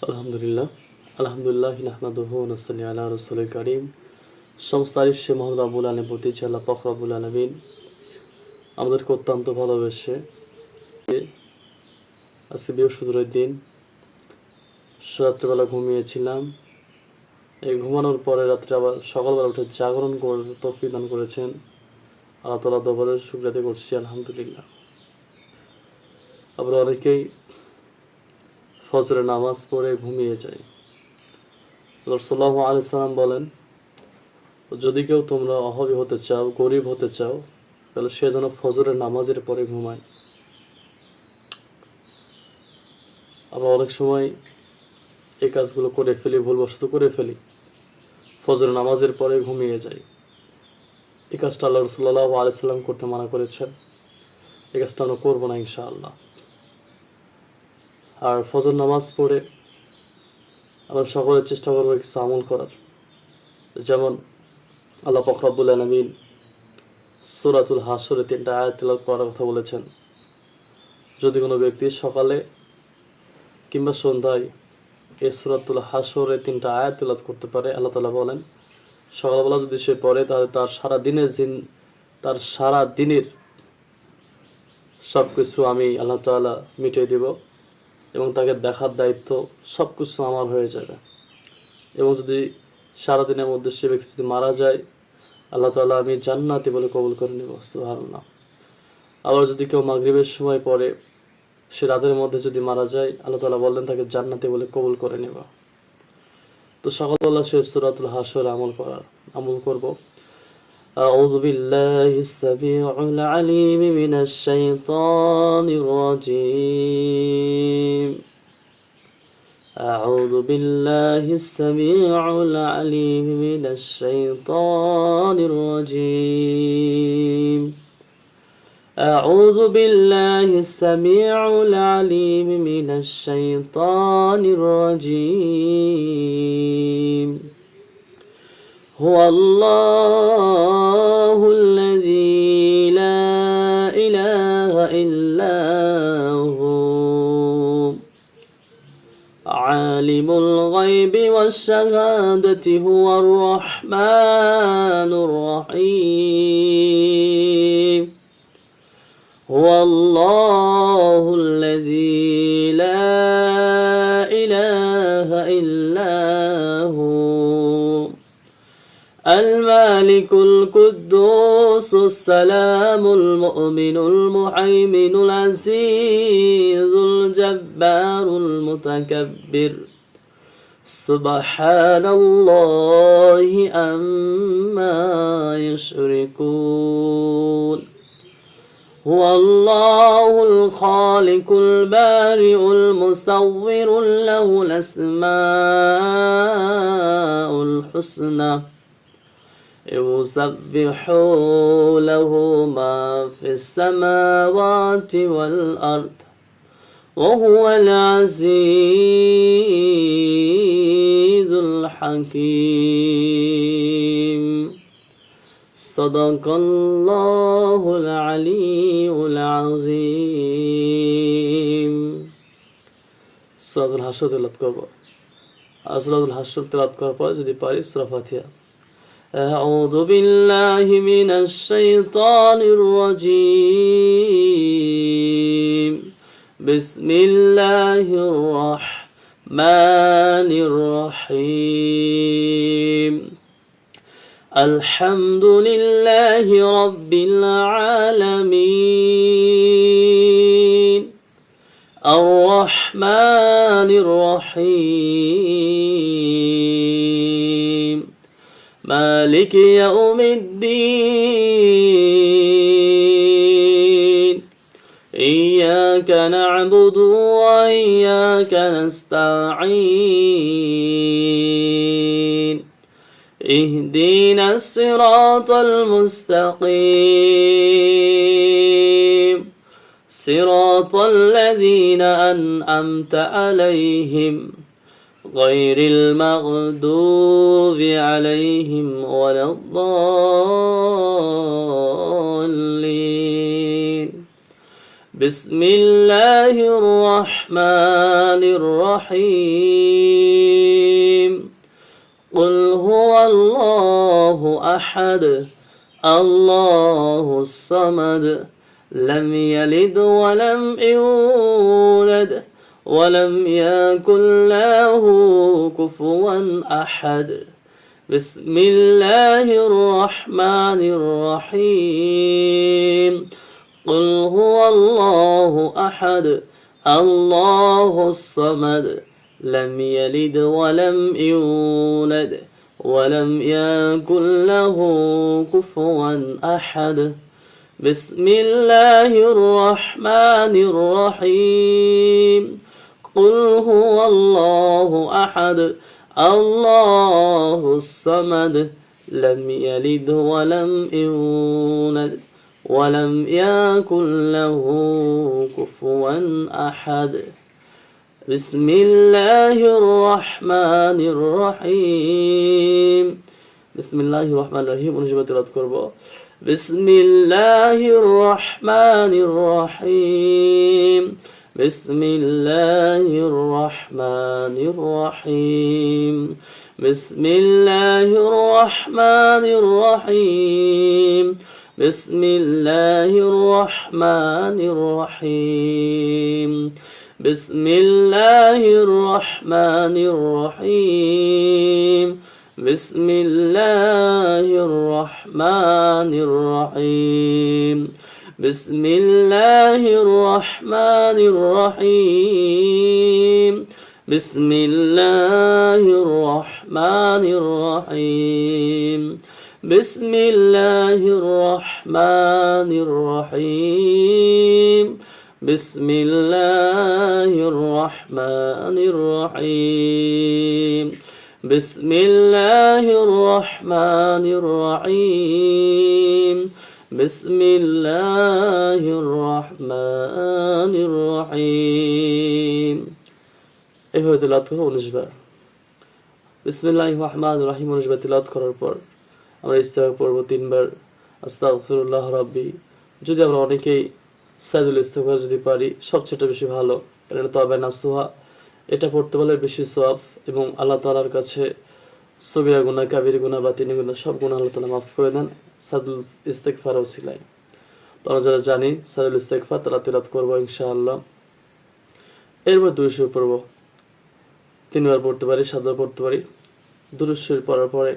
আলহামদুলিল্লাহ আলহামদুলিল্লাহ নাহমাদুহু ওয়া নুসাল্লি আলা রাসূলিল কারীম। সমস্ত তারিফ সে মহান রব্বুল আলামিনের প্রতি, যে আল্লাহ পাক রব্বুল আলামিন আমাদেরকে অত্যন্ত ভালোবেসে আজকে বৃহস্পতিবার দিন রাত্রেবেলা ঘুমিয়েছিলাম। এই ঘুমানোর পরে রাত্রে আবার সকালবেলা উঠে জাগরণ করার তৌফিক দান করেছেন। আল্লাহ তাআলা দরবারে শুকরিয়া আদায় করছি, আলহামদুলিল্লাহ। আবার অনেকেই ফজরের নামাজ পড়ে ঘুমিয়ে যায়। রাসূলুল্লাহ সাল্লাল্লাহু আলাইহি সাল্লাম বলেন, যদি কেউ তোমরা অভাবী হতে চাও, গরিব হতে চাও, তাহলে সে যেন ফজরের নামাজের পরে ঘুমায়। আবার অনেক সময় এই কাজগুলো করে ফেলি, ভুলবশত করে ফেলি, ফজরের নামাজের পরে ঘুমিয়ে যাই। এই কাজটা আল্লাহ সাল্লাল্লাহু আলাইহি সাল্লাম করতে মানা করেছেন। এই কাজটা আমরা করবো না ইনশাআল্লাহ। আর ফজর নামাজ পড়ে আমরা সকলে চেষ্টা করবো কিছু আমল করার। যেমন আল্লাহ পাক রব্বুল আলামিন সূরাতুল হাশরে 3টা আয়াত তেলাওয়াত করার কথা বলেছেন। যদি কোনো ব্যক্তি সকালে কিংবা সন্ধ্যায় এই সূরাতুল হাশরে 3টা আয়াত তেলাওয়াত করতে পারে, আল্লাহ তাআলা বলেন সকালবেলা যদি সে পড়ে তাহলে তার সারা দিনের সব কিছু আমি আল্লাহ তাআলা মিটিয়ে দেব এবং তাকে দেখার দায়িত্ব সব কিছু আমার হয়ে যাবে। এবং যদি সারাদিনের মধ্যে সে ব্যক্তি যদি মারা যায়, আল্লাহ তাআলা আমি জান্নাতি বলে কবুল করে নেব, সুবহানাল্লাহ। আবার যদি কেউ মাগরিবের সময় পড়ে, সে রাতের মধ্যে যদি মারা যায়, আল্লাহ তাআলা বললেন তাকে জান্নাতি বলে কবুল করে নেব। তো সকালবেলা সে সূরাতুল হাশর আমল করব। أعوذ بالله السميع العليم من الشيطان الرجيم. أعوذ بالله السميع العليم من الشيطان الرجيم. أعوذ بالله السميع العليم من الشيطان الرجيم. هو الله الذي لا إله إلا هو عالم الغيب والشهادة هو الرحمن الرحيم. هو الله الذي لا إله إلا هو المالك القدوس السلام المؤمن المهيمن العزيز الجبار المتكبر سبحان الله عما يشركون. هو الله الخالق البارئ المصور له الأسماء الحسنى يسبح له ما في السماوات والأرض وهو العزيز الحكيم. صدق الله العلي العظيم. সূরাতুল হাশর তেলাওয়াত করব। সূরাতুল হাশর তেলাওয়াত করার পর যদি পারি সূরা ফাতিহা। أعوذ بالله من الشيطان الرجيم. بسم الله الرحمن الرحيم. الحمد لله رب العالمين. الرحمن الرحيم. مالك يوم الدين. إياك نعبد وإياك نستعين. اهدنا الصراط المستقيم صراط الذين أنعمت عليهم غير المغضوب عليهم ولا الضالين. بسم الله الرحمن الرحيم قل هو الله أحد الله الصمد لم يلد ولم يولد ولم يكن له كفوا أحد بسم الله الرحمن الرحيم قل هو الله أحد الله الصمد لم يلد ولم يولد ولم يكن له كفوا أحد بسم الله الرحمن الرحيم قل هو الله أحد الله الصمد لم يلد ولم يولد ولم يكن له كفوا أحد بسم الله الرحمن الرحيم بسم الله الرحمن الرحيم অনুযায়ী তেলাওয়াত করব بسم الله الرحمن الرحيم بسم الله الرحمن الرحيم بسم الله الرحمن الرحيم بسم الله الرحمن الرحيم بسم الله الرحمن الرحيم بسم الله الرحمن الرحيم بسم الله الرحمن الرحيم بسم الله الرحمن الرحيم بسم الله الرحمن الرحيم بسم الله الرحمن الرحيم بسم الله الرحمن الرحيم بسم الله الرحمن الرحيم এভাবে তেলাওয়াত করব 19 বার বিসমিল্লাহির রহমানির রহিম 19 বার তেলাওয়াত করার পর আমরা ইস্তেগফার পড়ব 3 বার আস্তাগফিরুল্লাহ রাব্বি যদি আমরা অনেকেই সাইদুল ইস্তেগফার যদি পারি সবচেয়ে বেশি ভালো কারণ তওবা নাসুহা এটা পড়তে বলে বেশি সওয়াব এবং আল্লাহ তাআলার কাছে সগীরা গুনাহ কাবীরা গুনাহ বাতিনি গুনাহ সব গুনাহ আল্লাহ তাআলা মাফ করে দেন সাইদুল ইস্তেগফার ওসিলায় তো আমরা যারা জানি সাইদুল ইস্তেগফার তারা তেলাওয়াত করব ইনশাআল্লাহ এরপর দুরূদ পড়ব 3 বার পড়তে পারি 7 বার পড়তে পারি দুরূদ শরীফ পড়ার পরে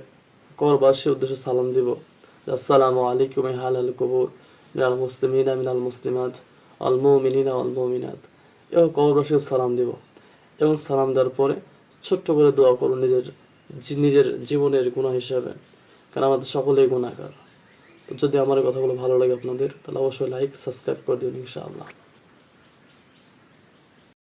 কবরবাসীর উদ্দেশ্যে সালাম দিব আসসালামু আলাইকুম হালাল কবর মিনাল মুসলিমিনা মিনাল মুসলিমাত আল মুমিনিনা ওয়াল মুমিনাত এবং কবরবাসীকে সালাম দিব এবং সালাম দেওয়ার পরে ছোট্ট করে দোয়া করুন নিজের জীবনের গুনাহ হিসাবে কারণ আমাদের সকলেই গুনাহগার তো যদি আমার কথাগুলো ভালো লাগে আপনাদের তাহলে অবশ্যই লাইক সাবস্ক্রাইব করে দিন ইনশাআল্লাহ।